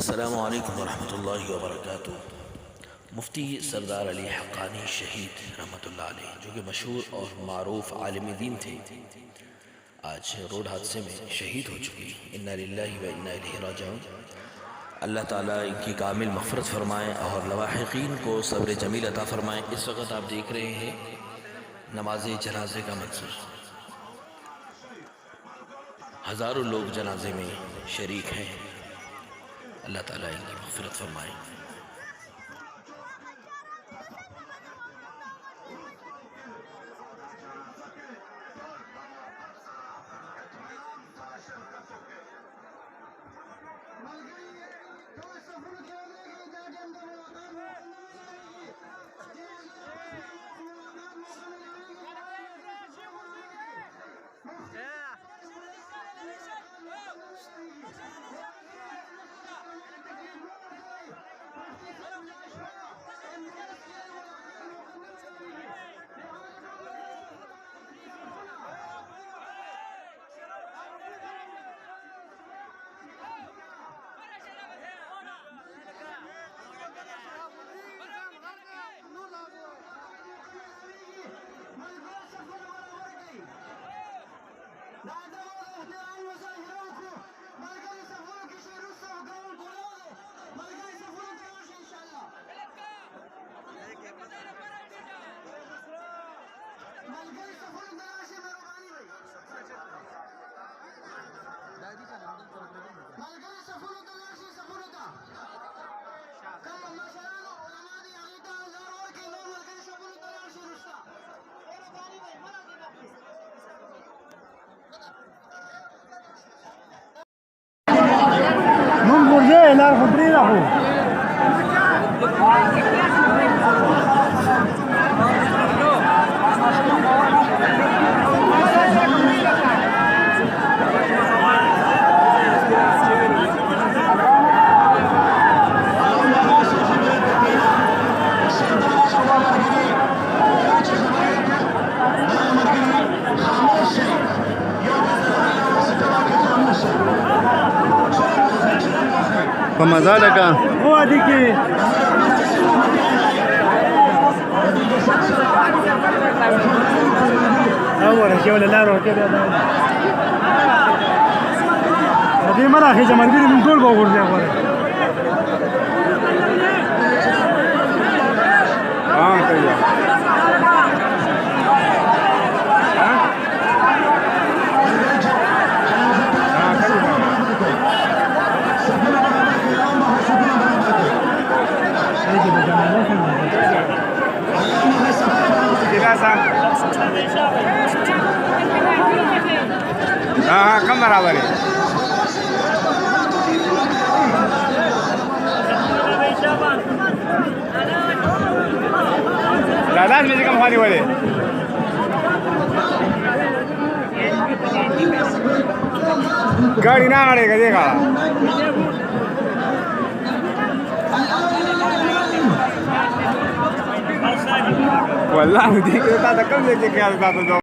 अस्सलामु अलैकुम वरहमतुल्लाहि वबरकातुहू। मुफ्ती सरदार अली हक्कानी शहीद रहमतुल्लाह अलैह, जो कि मशहूर और मारूफ आलिम दीन थे, आज रोड हादसे में शहीद हो चुकी। इन्ना लिल्लाहि व इन्ना इलैहि राजिऊन। अल्लाह ताला इनकी कामिल मग़फ़िरत फ़रमाएँ और लवाहिक़ीन को सब्र जमील अता फ़रमाएँ। इस वक्त आप देख रहे हैं नमाज जनाजे का मंज़र। हज़ारों लोग जनाजे में शरीक हैं। अल्लाह ताला इनकी मग़फ़िरत फ़रमाए। ننظر جاي لا خبرين اخو मजा लगा هو هذيك اول شيء ولا لا روح كده هذه مراحل جماهير من دول بقول يا اخوان كده कम बराबर है। दादा में कम खाने वाले गाड़ी ना आड़ेगा देखा वल्लाह देख रहा था कब लेके गया था तो